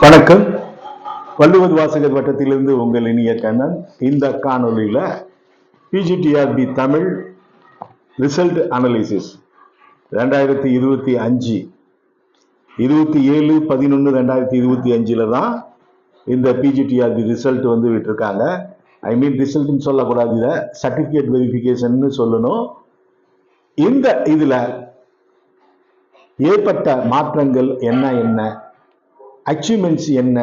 வணக்கம். வள்ளுவர் வாசகர் வட்டத்திலிருந்து உங்கள் இனிய கண்ணன். இந்த காணொலியில பிஜிடிஆர்பி தமிழ் ரிசல்ட் அனாலிசிஸ் 2025 27/11/2025 தான் இந்த பிஜிடிஆர்பி ரிசல்ட் வந்து விட்டுருக்காங்க. ஐ மீன் ரிசல்ட்னு சொல்லக்கூடாது, இதை சர்டிபிகேட் வெரிஃபிகேஷன் சொல்லணும். இந்த இதுல ஏற்பட்ட மாற்றங்கள் என்ன, அச்சீவ்மெண்ட்ஸ் என்ன,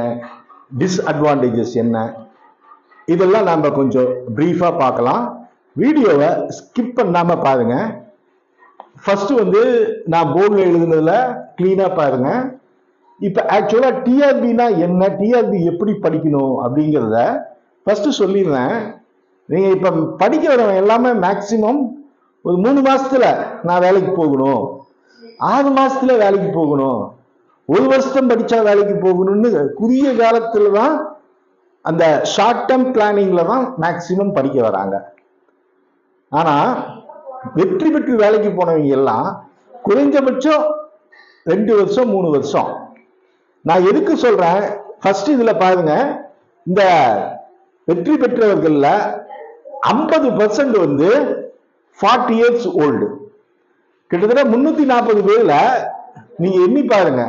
டிஸ்அட்வான்டேஜஸ் என்ன, இதெல்லாம் நாம கொஞ்சம் பிரீஃபா பார்க்கலாம். வீடியோவை ஸ்கிப் பண்ணாம பாருங்க. ஃபர்ஸ்ட் வந்து நான் போர்டில் எழுதுனதுல கிளீனா பாருங்க. இப்ப ஆக்சுவலா டிஆர்பினா என்ன, டிஆர்பி எப்படி படிக்கணும் அப்படிங்கிறத ஃபர்ஸ்ட் சொல்லிடுறேன். நீங்க இப்ப படிக்கிறவங்க எல்லாமே மேக்சிமம் ஒரு 3 மாசத்துல நான் வேலைக்கு போகணும், 6 மாசத்துல வேலைக்கு போகணும், 1 வருஷம் படிச்சா வேலைக்கு போகணும்னு குறுகிய காலத்துல தான் அந்த ஷார்ட் டேர்ம் பிளானிங்ல தான் மேக்சிமம் படிக்க வராங்க. ஆனா வெற்றி பெற்று வேலைக்கு போனவங்க எல்லாம் குறைஞ்சபட்சம் 2 வருஷம் 3 வருஷம். நான் எதுக்கு சொல்றேன், ஃபர்ஸ்ட் இதுல பாருங்க, இந்த வெற்றி பெற்றவர்கள்ல 50% வந்து 40 years ஓல்டு. கிட்டத்தட்ட 340 பேர்ல நீங்க எண்ணி பாருங்க.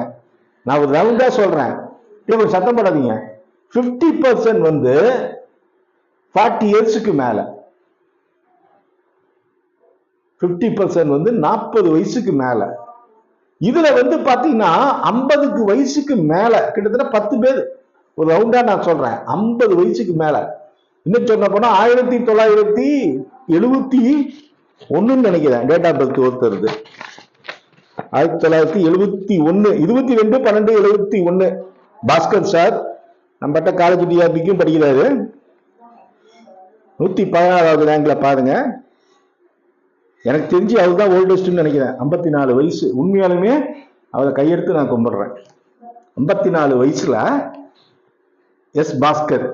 நான் ஒரு ரவுண்டா சொல்றேன், கொஞ்சம் சத்தம் போடாதீங்க. 50% வந்து 40 இயர்ஸுக்கு மேல, 50% வந்து 40 வயசுக்கு மேல. இதுல வந்து பாத்தீங்கன்னா 50 வயசுக்கு மேல கிட்டத்தட்ட 10 பேர், ஒரு ரவுண்டா நான் சொல்றேன், 50 வயசுக்கு மேல. இன்னும் சொன்ன போனா 1971 நினைக்கிறேன் டேட் ஆஃப் பர்த் ஒருத்தருது. 1971 22/12/71 பாஸ்கர் சார் நம்மகிட்ட காலேஜ் டிஆர்பிக்கும் படிக்கிறாரு. 116வது ரேங்க்ல பாருங்க. எனக்கு தெரிஞ்சு அவர்தான் ஓல்டஸ்ட்னு நினைக்கிறேன். 54 வயசு. உண்மையாலுமே அவரை கையெடுத்து நான் கும்பிடுறேன். 54 வயசுல எஸ் பாஸ்கர்.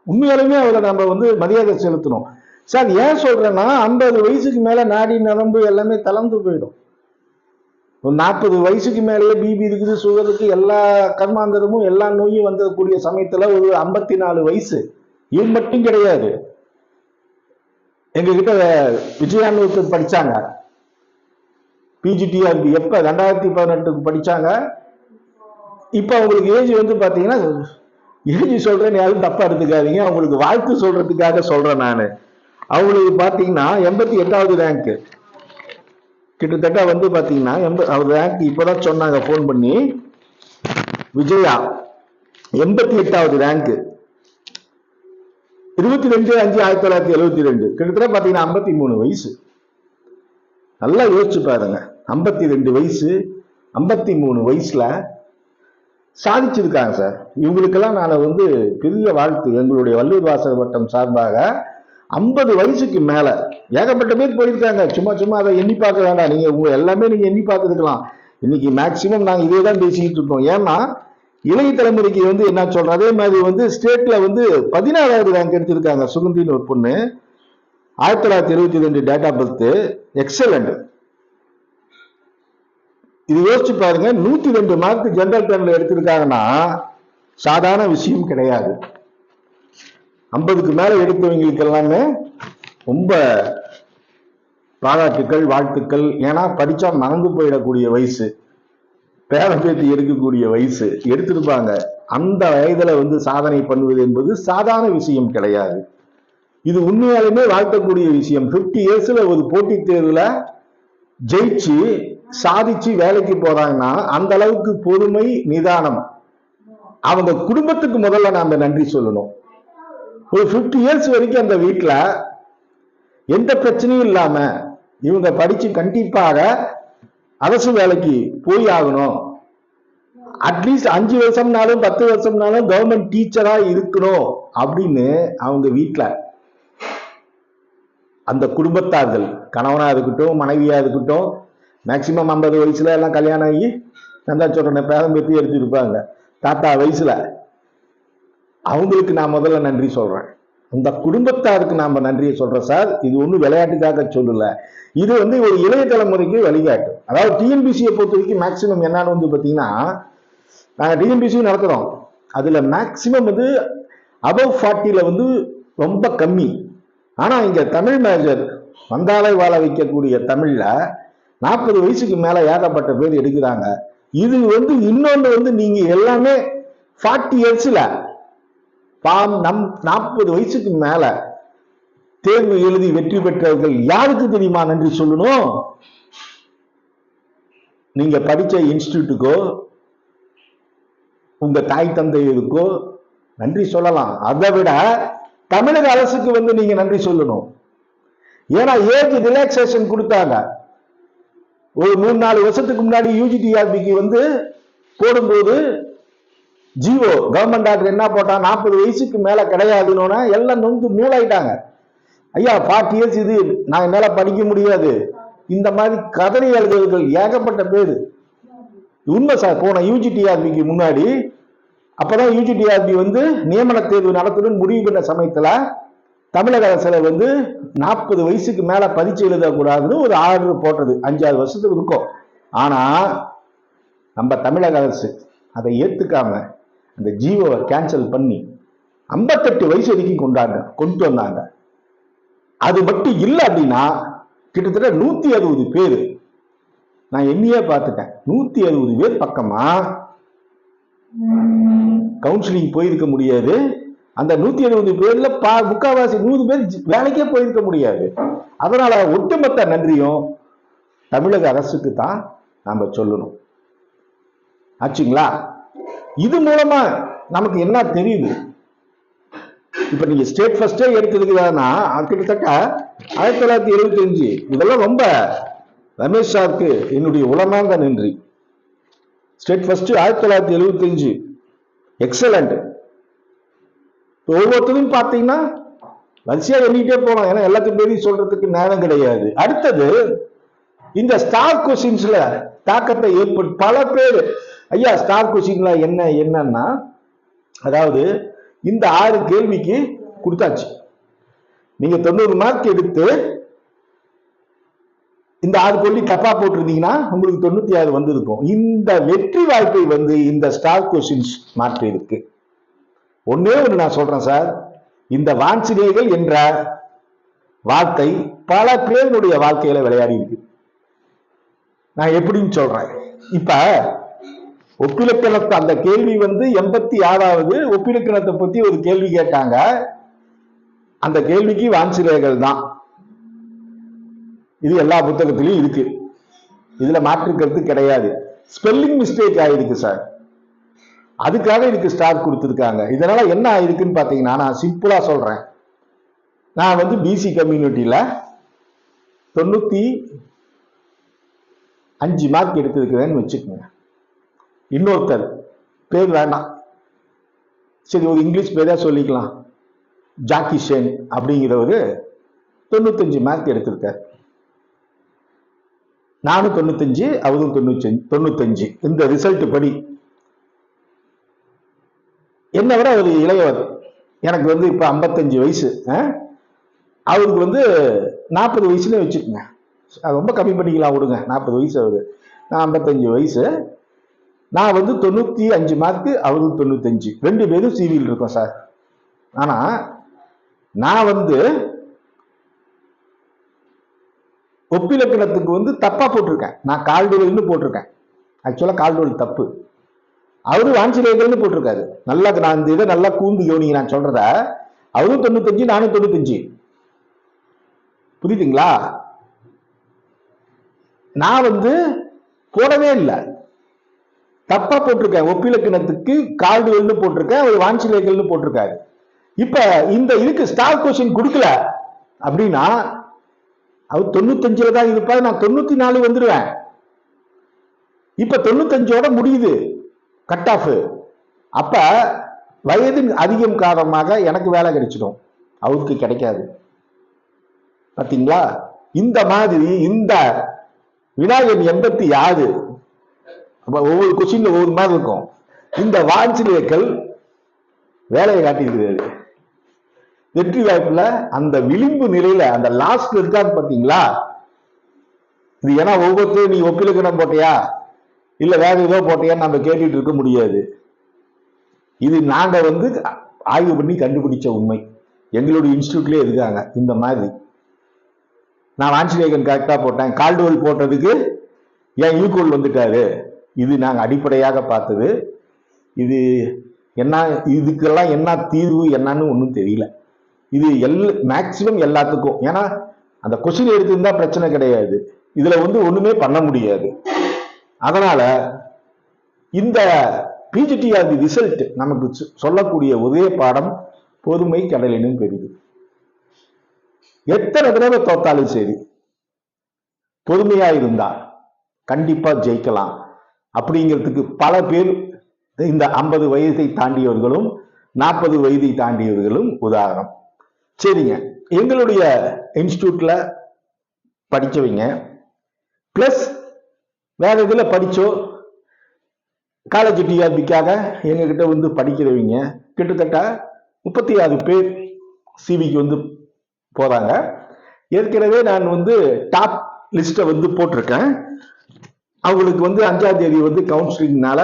உண்மையாலுமே அவரை நம்ம வந்து மரியாதை செலுத்தணும். சார் ஏன் சொல்றேன்னா, 50 வயசுக்கு மேல நாடி நரம்பு எல்லாமே தளர்ந்து போயிடும். 40 வயசுக்கு மேலேயே பிபி இருக்குது, சுகர் இருக்கு, எல்லா கர்மாந்தரமும் எல்லா நோயும் வந்தக்கூடிய சமயத்துல ஒரு 54 வயசு. இது மட்டும் கிடையாது. எங்க கிட்ட விஜயான்னு ஒருத்தர் படிச்சாங்க பிஜிடிஆர்பி. எப்ப 2018 படிச்சாங்க. இப்ப அவங்களுக்கு ஏஜ் வந்து பாத்தீங்கன்னா, ஏஜ் சொல்றேன்னு யாரும் தப்பா எடுத்துக்காதீங்க, அவங்களுக்கு வாழ்த்து சொல்றதுக்காக சொல்றேன் நானு. அவங்களுக்கு பாத்தீங்கன்னா 88வது ரேங்க். கிட்டத்தட்ட வந்து பாத்தீங்கன்னா அவர் ரேங்க் இப்பதான் சொன்னாங்க போன் பண்ணி, விஜயா 88வது ரேங்க், 22/5/1972. கிட்டத்தட்ட பாத்தீங்கன்னா 53 வயசு. நல்லா யோசிச்சு பாருங்க, 52 வயசு 53 வயசுல சாதிச்சிருக்காங்க சார். இவங்களுக்கெல்லாம் நான் வந்து பெரிய வாழ்த்து எங்களுடைய வள்ளுவர் வாசகர் வட்டம் சார்பாக. 50 வயசுக்கு மேல ஏகப்பட்ட பேர் போயிருக்காங்க. சும்மா அதை எண்ணி பார்க்க வேண்டாம், நீங்க எல்லாமே நீங்க எண்ணி பார்த்துக்கலாம். இன்னைக்கு மேக்சிமம் நாங்க இதே தான் பேசிக்கிட்டு இருக்கோம். ஏன்னா இளைய தலைமுறைக்கு வந்து என்ன சொல்றோம், அதே மாதிரி வந்து ஸ்டேட்ல வந்து 16வது ரேங்க் எடுத்திருக்காங்க சுகந்தின்னு ஒரு பொண்ணு. 1972 டேட் ஆஃப் பர்த், எக்ஸலண்ட். இது யோசிச்சு பாருங்க, 102 மார்க் ஜெனரல் டர்ன்ல எடுத்திருக்காங்கன்னா சாதாரண விஷயம் கிடையாது. 50க்கு மேல எடுத்தவங்களுக்கு எல்லாமே ரொம்ப பாராட்டுக்கள், வாழ்த்துக்கள். ஏன்னா படிச்சா மறந்து போயிடக்கூடிய வயசு, பேரம்பேத்தி எடுக்கக்கூடிய வயசு எடுத்திருப்பாங்க. அந்த வயதுல வந்து சாதனை பண்ணுவது என்பது சாதாரண விஷயம் கிடையாது. இது உண்மையாலுமே வாழ்த்தக்கூடிய விஷயம். 50 இயர்ஸ்ல ஒரு போட்டித் தேர்வுல ஜெயிச்சு சாதிச்சு வேலைக்கு போறாங்கன்னா அந்த அளவுக்கு பொறுமை, நிதானம். அவங்க குடும்பத்துக்கு முதல்ல நாம நன்றி சொல்லணும். ஒரு 50 இயர்ஸ் வரைக்கும் அந்த வீட்டுல எந்த பிரச்சனையும் இல்லாம இவங்க படிச்சு கண்டிப்பாக அரசு வேலைக்கு போய் ஆகணும், அட்லீஸ்ட் 5 வருஷம்னாலும் 10 வருஷம்னாலும் கவர்மெண்ட் டீச்சரா இருக்கணும் அப்படின்னு அவங்க வீட்டுல அந்த குடும்பத்தார்கள், கணவனா இருக்கட்டும் மனைவியா இருக்கட்டும், மேக்சிமம் 50 வயசுல எல்லாம் கல்யாணம் ஆகி நான் தான் சொல்றேன் பேரம்பேத்தி எடுத்துருப்பாங்க. தாத்தா வயசுல அவங்களுக்கு நான் முதல்ல நன்றி சொல்றேன். அந்த குடும்பத்தாருக்கு நாம நன்றியை சொல்றோம் சார். இது ஒன்றும் விளையாட்டுக்காக சொல்லல, இது வந்து ஒரு இளைய தலைமுறைக்கு வழிகாட்டு. அதாவது டிஎன்பிசியை பொறுத்த வரைக்கும் மேக்சிமம் என்னன்னு வந்து பாத்தீங்கன்னா, நாங்க டிஎன்பிசி நடத்துறோம். அதுல மேக்சிமம் வந்து அபவ் 40ல வந்து ரொம்ப கம்மி. ஆனா இங்க தமிழ் மேஜர் வந்தாலே வாழ வைக்கக்கூடிய தமிழ்ல 40 வயசுக்கு மேல ஏகப்பட்ட பேர் எடுக்கிறாங்க. இது வந்து இன்னொன்று வந்து நீங்க எல்லாமே 40 இயர்ஸ்ல 40 வயசுக்கு மேல தேர்வு எழுதி வெற்றி பெற்றவர்கள் யாருக்கு தெரியுமா நன்றி சொல்லணும்? நீங்க படிச்ச இன்ஸ்டிடியூட்டுக்கோ உங்க தாய் தந்தையருக்கோ நன்றி சொல்லலாம். அதை விட தமிழக அரசுக்கு வந்து நீங்க நன்றி சொல்லணும். ஏன்னா ஏஜ் ரிலாக்ஸேஷன் கொடுத்தாங்க. ஒரு 3-4 வருஷத்துக்கு முன்னாடி யூஜிடிஆர்பிக்கு வந்து போடும்போது ஜிஓ கவர்மெண்ட் ஆர்டர் என்ன போட்டா 40 வயசுக்கு மேல கிடையாதுன்னு எல்லாம் நொந்து நூலாயிட்டாங்க. ஐயா 40 இயர்ஸ் இது நான் என்னால படிக்க முடியாது, இந்த மாதிரி கதறி எழுதுகள் ஏகப்பட்ட பேரு. உண்மை சார். போன யூஜிடிஆர்பிக்கு முன்னாடி அப்பதான் யூஜிடிஆர்பி வந்து நியமன தேர்வு நடத்தணும்னு முடிவு பண்ண சமயத்துல தமிழக அரசுல வந்து 40 வயசுக்கு மேல பரீட்சை எழுதக்கூடாதுன்னு ஒரு ஆர்டர் போட்டது 5-6 வருஷத்துக்கு இருக்கும். ஆனா நம்ம தமிழக அரசு அதை ஏத்துக்காம அந்த ஜிஓவை கேன்சல் பண்ணி 58 வயசு வரைக்கும் கொண்டு வந்தாங்க. அது மட்டும் இல்லை அப்படின்னா கிட்டத்தட்ட 160 பேர் நான் எண்ணியே பார்த்துட்டேன். 160 பேர் பக்கமா கவுன்சிலிங் போயிருக்க முடியாது. அந்த 170 பேர்ல முக்காவாசி 100 பேர் வேலைக்கே போயிருக்க முடியாது. அதனால ஒட்டுமொத்த நன்றியும் தமிழக அரசுக்கு தான் நாம சொல்லணும். ஆச்சுங்களா? இது மூலமா நமக்கு என்ன தெரியுது? இப்ப நீங்க ஸ்டேட் ஃபர்ஸ்டே எடுத்துருக்கிறதுனா கிட்டத்தட்ட 1975. இதெல்லாம் ரொம்ப ரமேஷ் சாருக்கு என்னுடைய உளமார்ந்த நன்றி. State first 1975 excellent. ஒவ்வொருத்தரும் பார்த்தீங்கன்னா வரிசையா எண்ணிட்டே போனோம். ஏன்னா எல்லாத்தையும் பேரையும் சொல்றதுக்கு நேரம் கிடையாது. அடுத்தது இந்த ஸ்டார் கொஸ்டின்ஸ்ல தாக்கத்தை ஏற்பட்டு பல பேர் ஐயா ஸ்டார் கொஸ்டின்ல என்னன்னா அதாவது இந்த 6 கேள்விக்கு கொடுத்தாச்சு. நீங்க 90 மார்க் எடுத்து இந்த 6 கேள்வி தப்பா போட்டிருந்தீங்கன்னா உங்களுக்கு 96 வந்திருக்கும். இந்த வெற்றி வாய்ப்பை வந்து இந்த ஸ்டார் கொஸ்டின்ஸ் மாற்றி இருக்கு. ஒன்னே ஒன்று நான் சொல்றேன் சார், இந்த வாஞ்சினேகள் என்ற வார்த்தை பல பேருடைய வாழ்க்கையில விளையாடி இருக்கு. நான் எப்படின்னு சொல்றேன். இப்ப ஒப்பிலக்கணத்தை அந்த கேள்வி வந்து 86வது ஒப்பிலக்கணத்தை பத்தி ஒரு கேள்வி கேட்டாங்க. அந்த கேள்விக்கு வாஞ்சிலேகள் தான். இது எல்லா புத்தகத்திலையும் இருக்கு, இதுல மாற்றுக்கிறது கிடையாது. ஸ்பெல்லிங் மிஸ்டேக் ஆயிருக்கு சார், அதுக்காக இதுக்கு ஸ்டார் கொடுத்துருக்காங்க. இதனால என்ன ஆயிருக்குன்னு பாத்தீங்கன்னா நான் சிம்பிளா சொல்றேன். நான் வந்து பிசி கம்யூனிட்டியில 95 மார்க் எடுத்திருக்கிறேன்னு வச்சுக்கோங்க. இன்னொருத்தர் பேர் வேண்டாம், சரி ஒரு இங்கிலீஷ் பேரா சொல்லிக்கலாம், ஜாக்கி ஷேன் அப்படிங்கிறவரு 95 மார்க் எடுத்திருக்கார். நானும் 95, அவரும் 95. இந்த ரிசல்ட் படி என்னை விட ஒரு இளையவர். எனக்கு வந்து இப்ப 55 வயசு, அவருக்கு வந்து 40 வயசுல வச்சுக்கோங்க. ரொம்ப கம்மி பண்ணிக்கலாம் விடுங்க, 40 வயசு அவரு, நான் 55 வயசு. நான் வந்து 95 மார்க், அவருக்கு 95. 2 பேரும் சிவியில் இருக்கோம் சார். ஆனா நான் வந்து ஒப்பிலக்கணத்துக்கு வந்து தப்பா போட்டிருக்கேன். நான் கால்டுவெல்னு போட்டிருக்கேன். ஆக்சுவலா கால்டுவெல் தப்பு, அவரு வாஞ்சிலேகள்னு போட்டிருக்காரு. நல்லா நான் இந்த இதை நல்லா கூர்ந்து கவனிங்க நான் சொல்றத. அவரும் 95, நானும் 95. புரியுதுங்களா? நான் வந்து போடவே இல்லை, தப்பா போட்டிருக்கேன். ஒப்பிலக்கணத்துக்கு கால்டுவெல்னு போட்டிருக்கேன், அவர் வாஞ்சிலேகள்னு போட்டிருக்காரு. இப்ப இந்த இதுக்கு ஸ்டார் கொஸ்டின் கொடுக்கல அப்படின்னா அவர் 95ல தான் இருப்பாரு, நான் 94 வந்துடுவேன். இப்ப 95ஓட முடியுது கட் ஆஃப். அப்ப வயது அதிகம் காரணமாக எனக்கு வேலை கிடைச்சிடும், அவருக்கு கிடைக்காது. பாத்தீங்களா? இந்த மாதிரி இந்த வினாயன் 86 ஒவ்வொரு கொஸ்டின்ல ஒவ்வொரு மாதிரி இருக்கும். இந்த வாஞ்சிலேயர்கள் வேலையை காட்டியிருக்கிறாரு. வெற்றி வாய்ப்புல அந்த விளிம்பு நிலையில அந்த லாஸ்ட்ல இருக்கான்னு பாத்தீங்களா? இது ஏன்னா ஒவ்வொருத்தரும் நீ ஒப்பிலக்கணம் போட்டியா இல்ல வேற ஏதோ போட்டியான்னு நம்ம கேட்டுட்டு இருக்க முடியாது. இது நாங்க வந்து ஆய்வு பண்ணி கண்டுபிடிச்ச உண்மை. எங்களுடைய இன்ஸ்டியூட்லயே இருக்காங்க இந்த மாதிரி. நான் ஆன்சிலேகன் கரெக்டா போட்டேன், கால்டுவெல் போட்டதுக்கு ஏன் ஈக்குவல் வந்துட்டாரு. இது நாங்க அடிப்படையாக பார்த்தது. இது என்ன, இதுக்கெல்லாம் என்ன தீர்வு என்னன்னு ஒன்றும் தெரியல. இது மேக்சிமம் எல்லாத்துக்கும், ஏன்னா அந்த கொஸ்டின் எடுத்திருந்தா பிரச்சனை கிடையாது, இதுல வந்து ஒண்ணுமே பண்ண முடியாது. அதனால இந்த பிஜிடிஆர் ரிசல்ட் நமக்கு சொல்லக்கூடிய ஒரே பாடம் பொறுமை கடலினும் பெரிது. எத்தனை தடவை தோத்தாலும் சரி பொறுமையா இருந்தா கண்டிப்பா ஜெயிக்கலாம் அப்படிங்கிறதுக்கு பல பேர் இந்த 50 வயதை தாண்டியவர்களும் 40 வயதை தாண்டியவர்களும் உதாரணம். சரிங்க, எங்களுடைய இன்ஸ்டியூட்ல படிச்சவங்க பிளஸ் வேற இதுல படிச்சோ காலேஜ் டிஆர்பிக்காக எங்ககிட்ட வந்து படிக்கிறவங்க கிட்டத்தட்ட 36 பேர் சிவிக்கு வந்து போறாங்க. ஏற்கனவே நான் வந்து டாப் லிஸ்ட்டை வந்து போட்டிருக்கேன். அவங்களுக்கு வந்து 5ஆம் தேதி வந்து கவுன்சிலிங்னால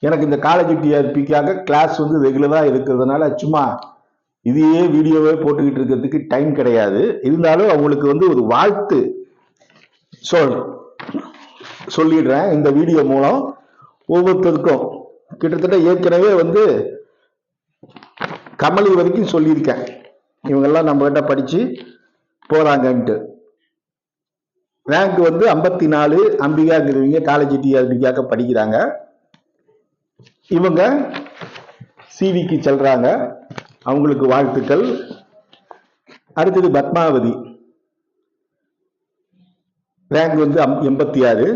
எனக்கு இந்த காலேஜ் டிஆர்பிக்காக கிளாஸ் வந்து ரெகுலரா இருக்கிறதுனால சும்மா இதையே வீடியோவே போட்டுக்கிட்டு இருக்கிறதுக்கு டைம் கிடையாது. இருந்தாலும் அவங்களுக்கு வந்து ஒரு வாழ்த்து சொல்லிடுறேன் இந்த வீடியோ மூலம். ஒவ்வொருத்தருக்கும் கிட்டத்தட்ட ஏற்கனவே வந்து கமலி வரைக்கும் சொல்லியிருக்கேன், இவங்கெல்லாம் நம்ம கிட்ட படிச்சு போறாங்கன்ட்டு. ரேங்க் வந்து 54 அம்பிகாங்கிறவங்க காலேஜ் டிஆர்பிக்காக படிக்கிறாங்க. இவங்க சிவிக்கு செல்றாங்க, அவங்களுக்கு வாழ்த்துக்கள். அடுத்தது பத்மாவதி, ரேங்க் வந்து 86,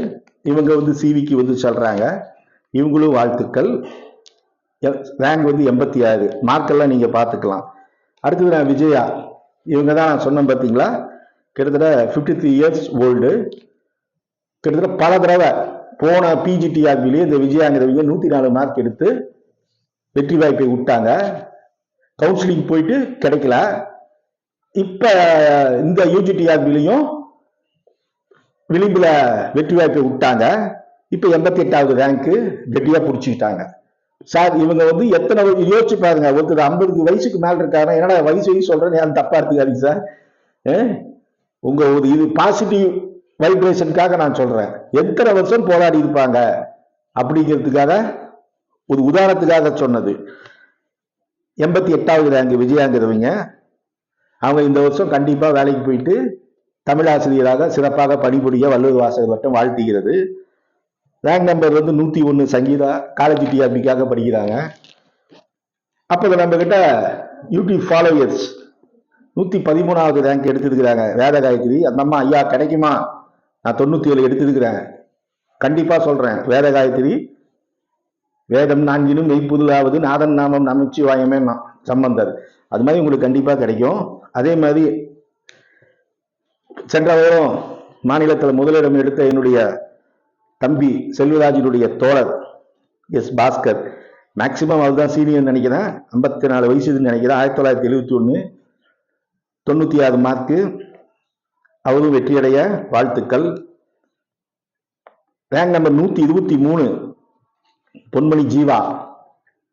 இவங்க வந்து சிவிக்கு வந்து செல்றாங்க, இவங்களும் வாழ்த்துக்கள். ரேங்க் வந்து 86, மார்க்கெல்லாம் நீங்க பார்த்துக்கலாம். அடுத்தது நான் விஜயா, இவங்க தான் நான் சொன்னேன் பார்த்தீங்களா, கிட்டத்தட்ட 53 இயர்ஸ் ஓல்டு. கிட்டத்தட்ட பல தடவை போன பிஜிடிஆர்பிலேயே இந்த விஜயாங்கிறவங்க 104 மார்க் எடுத்து வெற்றி வாய்ப்பை விட்டாங்க. கவுன்சிலிங் போயிட்டு கிடைக்கல. இப்ப இந்த யூஜிடிஆர்பிலையும் விளிம்புல வெற்றி வாய்ப்பை விட்டாங்க. இப்ப 88வது ரேங்க் கெட்டியா பிடிச்சிக்கிட்டாங்க. சார் இவங்க வந்து எத்தனை யோசிச்சு பாருங்க, ஒருத்தர் 50 வயசுக்கு மேல இருக்காங்க. என்னடா வயசு சொல்றேன், யாரும் தப்பா எடுத்துக்காதீங்க சார். உங்க ஒரு இது பாசிட்டிவ் வைப்ரேஷனுக்காக நான் சொல்றேன். எத்தனை வருஷம் போராடி இருப்பாங்க அப்படிங்கிறதுக்காக ஒரு உதாரணத்துக்காக சொன்னது. 88வது ரேங்க் விஜயாங்கிறவங்க, அவங்க இந்த வருஷம் கண்டிப்பா வேலைக்கு போயிட்டு தமிழாசிரியராக சிறப்பாக பணிபுரிய வள்ளுவர் வாசகர் வட்டம் வாழ்த்துகிறது. ரேங்க் நம்பர் வந்து 101 சங்கீதா, காலேஜ் டிஆர்பிக்காக படிக்கிறாங்க. அப்போ நம்ம கிட்ட யூடியூப் ஃபாலோவர்ஸ் 113வது ரேங்க் எடுத்துருக்கிறாங்க வேத காயத்ரி. அந்த அம்மா, ஐயா கிடைக்குமா, நான் 97 எடுத்துருக்கிறேன், கண்டிப்பா சொல்றேன். வேத காயத்ரி, வேதம் நான்கினும் மெய்ப்புதலாவது நாதன் நாமம் நமச்சிவாயமே சம்பந்தர், அது மாதிரி உங்களுக்கு கண்டிப்பா கிடைக்கும். அதே மாதிரி சென்ற வாரம் மாநிலத்தில் முதலிடம் எடுத்த என்னுடைய தம்பி செல்வராஜனுடைய தோழர் எஸ் பாஸ்கர், மேக்சிமம் அவர்தான் சீனியர் நினைக்கிறேன், 54 வயசுன்னு நினைக்கிறேன், 1971, 96 மார்க்கு, அவரும் வெற்றியடைய வாழ்த்துக்கள். ரேங்க் நம்பர் 123 பொன்மணி ஜீவா.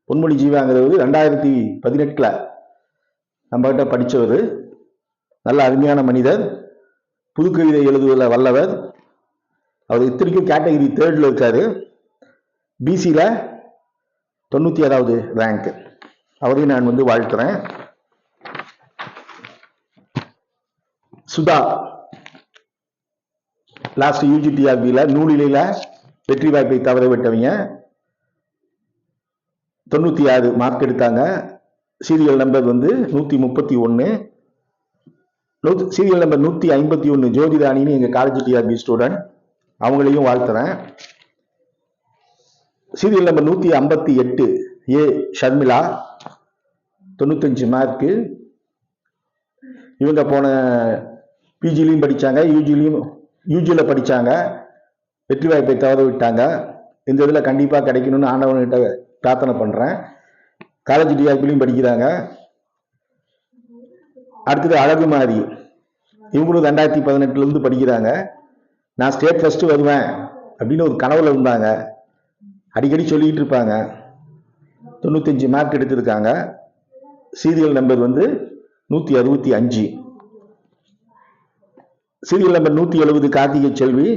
பொன்மணி ஜீவாங்கிறது 2018 நம்ம கிட்ட படிச்சவர், நல்ல அருமையான மனிதர், புதுக்கவிதை எழுதுவதில் வல்லவர். அவர் இத்தனைக்கும் கேட்டகரி 3rd இருக்காரு. பிசியில 96வது ரேங்க், அவரையும் நான் வந்து வாழ்த்துறேன். சுதா, லாஸ்ட் யூஜிடிஆர்பியில நூலிலையில வெற்றி வாய்ப்பை தவற விட்டவங்க, 96 மார்க் எடுத்தாங்க. சீரியல் நம்பர் வந்து 131, சீரியல் நம்பர் 151 ஜோதிராணின்னு எங்க காலேஜ் டிஆர்பி ஸ்டூடெண்ட், அவங்களையும் வாழ்த்துறேன். சீரியல் நம்பர் 158 ஏ ஷர்மிளா, 95 மார்க்கு. இவங்க போன பிஜிலையும் படிச்சாங்க, யூஜியில் படிச்சாங்க, வெற்றி வாய்ப்பை தவற விட்டாங்க. இந்த இதில் கண்டிப்பா கிடைக்கணும்னு ஆண்டவன்கிட்ட பிரார்த்தனை பண்றேன். காலேஜ் டிஆர்பிலையும் படிக்கிறாங்க. அடுத்தது அழகுமாரி, இவங்களும் 2018 படிக்கிறாங்க. நான் ஸ்டேட் ஃபர்ஸ்ட் வருவேன் அப்படின்னு ஒரு கனவுல இருந்தாங்க, அடிக்கடி சொல்லிட்டு இருப்பாங்க. 95 மார்க் எடுத்திருக்காங்க. சீரியல் நம்பர் வந்து 165. Serial number 170 Karthigai Selvi.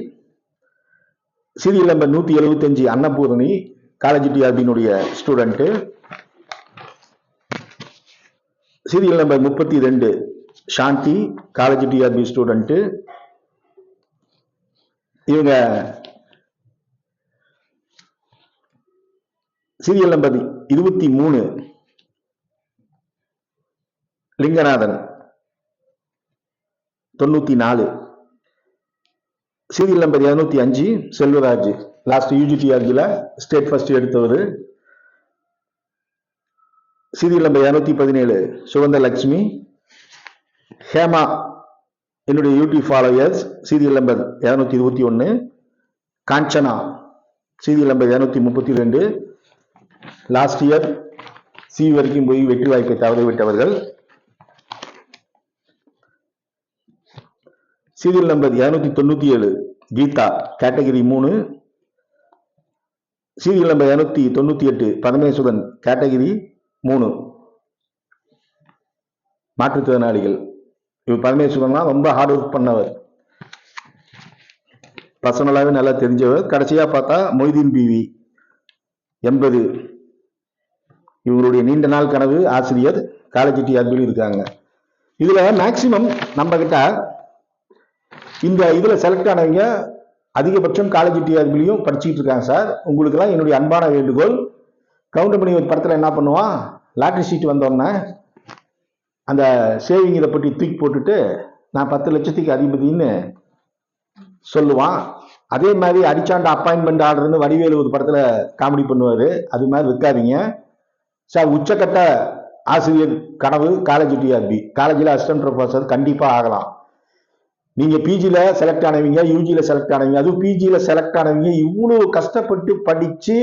Serial number 175 Annapoorani, college டிஆர்பியினுடைய student. Serial number 32 Shanthi, college TRB student. இவங்க serial number 23 Linganathan 94. Serial number 205 Selvaraj, last யூஜிடிஆர்ஜில ஸ்டேட் ஃபர்ஸ்ட் எடுத்தவர். சீரியல் நம்பர் 217 சுகந்தலட்சுமி. ஹேமா என்னுடைய YouTube followers. Serial number 221 Kanchana, serial number 232. Last year C வரைக்கும் போய் வெற்றி வாய்ப்பை தவறிவிட்டவர்கள். Serial number 297 Geetha, category 3. Serial number 298 Parameswaran, category 3, மாற்றுத்திறனாளிகள். இவர் பரமேஸ்வரன் ரொம்ப ஹார்ட் ஒர்க் பண்ணவர், பர்சனலாவே நல்லா தெரிஞ்சவர். கடைசியா பார்த்தா மொய்தீன் பிவி 80. இவங்களுடைய நீண்ட நாள் கனவு ஆசிரியர், காலேஜ் டிஆர்பியில் இருக்காங்க. இதுல மேக்சிமம் நம்ம கிட்ட இந்த இதுல செலக்ட் ஆனவங்க அதிகபட்சம் காலேஜ் டிஆர்பிலையும் படிச்சுட்டு இருக்காங்க சார். உங்களுக்கு எல்லாம் என்னுடைய அன்பான வேண்டுகோள், கவுண்டமணி ஒரு படத்துல என்ன பண்ணுவான், லாட்டரி சீட் வந்தோடனே அந்த சேவிங் இதை பற்றி தூக்கி போட்டுட்டு நான் 10 லட்சத்துக்கு அதிபதினு சொல்லுவான். அதே மாதிரி அடிச்சாண்ட அப்பாயின்மெண்ட் ஆர்டர்னு வடிவேலு ஒரு படத்துல காமெடி பண்ணுவாரு. அது மாதிரி இருக்காதீங்க சார். உச்சக்கட்ட ஆசிரியர் கனவு காலேஜ் டிஆர்பி, காலேஜில் அசிஸ்டன்ட் ப்ரொஃபசர் கண்டிப்பா ஆகலாம். நீங்க பிஜில செலக்ட் ஆனவங்க, யூஜில செலக்ட் ஆனவங்க, அதுவும் பிஜில செலக்ட் ஆனவங்க இவ்வளவு கஷ்டப்பட்டு படிச்சு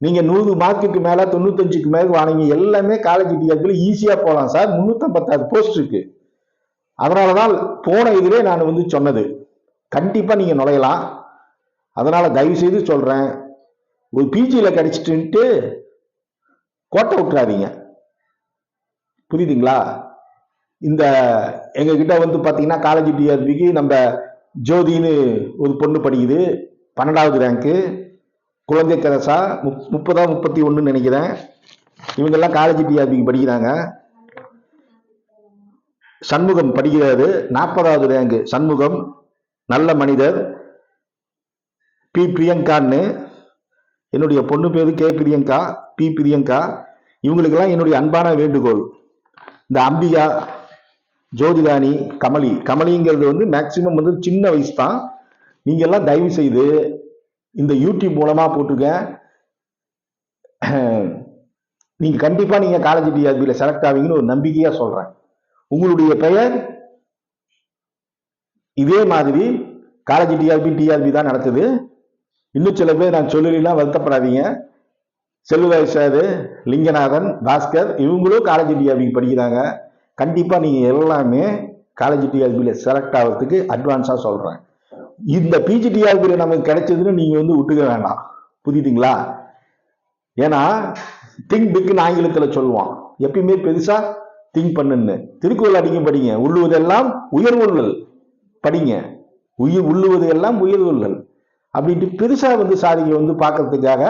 நீங்க 100 மார்க்குக்கு மேல 95க்கு மேல வாங்கினீங்க, எல்லாமே காலேஜ் டிஆர்பியில் ஈஸியா போகலாம் சார். 356 போஸ்ட் இருக்கு. அதனாலதான் போன இதுல நான் வந்து சொன்னது, கண்டிப்பா நீங்க நுழையலாம். அதனால தயவு செய்து சொல்றேன், ஒரு பிஜில கிடைச்சிட்டு கோட்டை விட்டுறாதீங்க, புரியுதுங்களா? இந்த எங்க கிட்ட வந்து பாத்தீங்கன்னா காலேஜ் டிஆர்பிக்கு நம்ம ஜோதின்னு ஒரு பொண்ணு படிக்குது, 12வது ரேங்க்கு. குழந்தை கரசா 30-31 நினைக்கிறேன். இவங்கெல்லாம் காலேஜ் டிஆர்பிக்கு படிக்கிறாங்க. சண்முகம் படிக்கிறாரு, 40வது ரேங்க். சண்முகம் நல்ல மனிதர். பி பிரியங்கான்னு, என்னுடைய பொண்ணு பேரு கே பிரியங்கா, பி பிரியங்கா. இவங்களுக்கெல்லாம் என்னுடைய அன்பான வேண்டுகோள், இந்த அம்பிகா, ஜோதிராணி, கமலி. கமலிங்கிறது வந்து மேக்சிமம் வந்து சின்ன வயசு தான். நீங்க எல்லாம் தயவு செய்து இந்த யூடியூப் மூலமா போட்டுக்க. நீங்க கண்டிப்பா நீங்க காலேஜ் டிஆர்பியில செலக்ட் ஆவீங்கன்னு ஒரு நம்பிக்கையா சொல்றேன். உங்களுடைய பெயர் இதே மாதிரி காலேஜ் டிஆர்பி தான் நடத்துது. இன்னும் சில பேர் நான் சொல்லலாம், வருத்தப்படாதீங்க. செல்வராஜ் சார், லிங்கநாதன், பாஸ்கர் இவங்களும் காலேஜ் டிஆர்பி படிக்கிறாங்க. கண்டிப்பா நீங்க எல்லாமே காலேஜ் டிஆர்பியில செலக்ட் ஆகிறதுக்கு அட்வான்ஸா சொல்றேன். இந்த பிஜி டிஆர்பியில நமக்கு கிடைச்சதுன்னு நீங்க வந்து விட்டுக்க வேண்டாம், புரியுதுங்களா? ஏன்னா திங்க் பிக்னு ஆங்கிலத்துல சொல்லுவான், எப்பயுமே பெருசா திங்க் பண்ணுன்னு. திருக்குறள் அடிக்க படிங்க, உள்ளுவதெல்லாம் உயர்வுள்ளல் படிங்க, உள்ளுவது எல்லாம் உயர்வுள்ளல் அப்படின்ட்டு பெருசா வந்து சாதிக்க வந்து பார்க்கறதுக்காக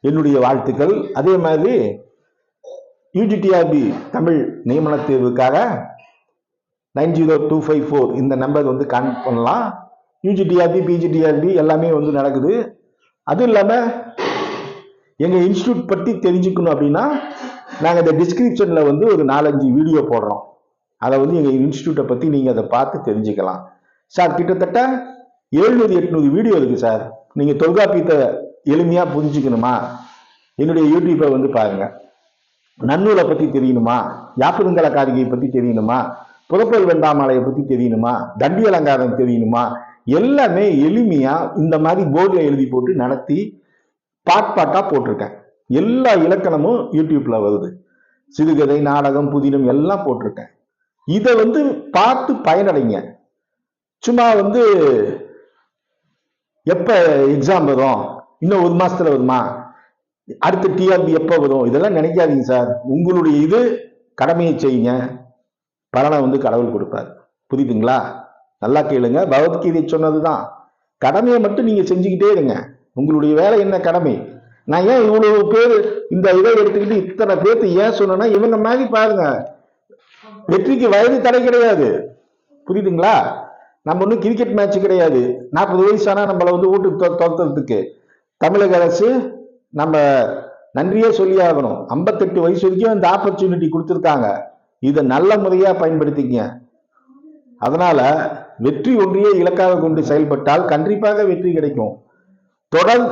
என்னுடைய வாழ்த்துக்கள். அதே மாதிரி யூஜிடிஆர்பி தமிழ் நியமன தேர்வுக்காக 90254 இந்த நம்பர் வந்து கான்டாக்ட் பண்ணலாம். யூஜிடிஆர்பி பிஜிடிஆர்பி எல்லாமே வந்து நடக்குது. அதுவும் இல்லாம எங்க இன்ஸ்டியூட் பற்றி தெரிஞ்சுக்கணும் அப்படின்னா நாங்கள் இந்த டிஸ்கிரிப்ஷன்ல வந்து ஒரு 4-5 வீடியோ போடுறோம். அதை வந்து எங்க இன்ஸ்டியூட்டை பத்தி நீங்க அதை பார்த்து தெரிஞ்சுக்கலாம் சார். கிட்டத்தட்ட 700-800 வீடியோ இருக்கு சார். நீங்க தொல்காப்பியத்தை எளிமையா புரிஞ்சுக்கணுமா, என்னுடைய யூடியூப்பை வந்து பாருங்க. நன்னூலை பத்தி தெரியணுமா, யாப்பருங்கல காரிகையை பத்தி தெரியணுமா, புறப்பல் வெண்டாமலையை பத்தி தெரியணுமா, தண்டி அலங்காரம் தெரியணுமா, எல்லாமே எளிமையா இந்த மாதிரி போர்டில் எழுதி போட்டு நடத்தி பாட்டா போட்டிருக்கேன். எல்லா இலக்கணமும் யூடியூப்ல வருது. சிறுகதை, நாடகம், புதினம் எல்லாம் போட்டிருக்கேன். இதை வந்து பார்த்து பயனடைங்க. சும்மா வந்து எப்ப எக்ஸாம் வரும், இன்னும் 1 மாசத்துல வருமா, அடுத்த டிஆர்பி எப்போ வரும் இதெல்லாம் நினைக்காதீங்க சார். உங்களுடைய இது கடமையை செய்யுங்க, பலனை கடவுள் கொடுப்பார். புரியுதுங்களா? நல்லா கேளுங்க, பகவத்கீதை சொன்னதுதான். கடமையை மட்டும் நீங்க செஞ்சுக்கிட்டே இருங்க. உங்களுடைய வேலை என்ன கடமை. நான் ஏன் இவ்வளவு பேர் இந்த இதை எடுத்துக்கிட்டு இத்தனை பேர்த்து ஏன் சொன்னா, இவங்க மாதிரி பாருங்க, வெற்றிக்கு வயது தடை கிடையாது. புரியுதுங்களா? நம்ம ஒன்றும் கிரிக்கெட் மேட்ச் கிடையாது. 40 வயசானா நம்மளை வீட்டுக்கு துரத்துறதுக்கு தமிழக அரசு நம்ம நன்றியே சொல்லி ஆகணும். 58 வயசு வரைக்கும் இந்த ஆப்பர்ச்சுனிட்டி கொடுத்துருக்காங்க. இதை நல்ல முறையா பயன்படுத்திக்க. அதனால வெற்றி ஒன்றியே இலக்காக கொண்டு செயல்பட்டால் கண்டிப்பாக வெற்றி கிடைக்கும். தொடர்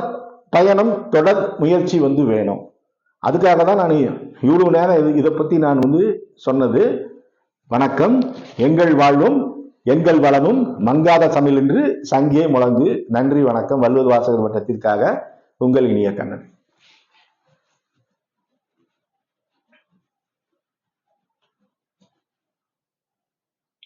பயணம், தொடர் முயற்சி வேணும். அதுக்காக தான் நான் இவ்வளவு நேரம் இதை பத்தி நான் சொன்னது. வணக்கம். எங்கள் வாழ்வும் எங்கள் வளமும் மங்காத சமையல் என்று சங்கே முழங்கு. நன்றி, வணக்கம். வள்ளுவர் வாசகர் வட்டத்திற்காக உங்கள் இனிய கண்ணன்.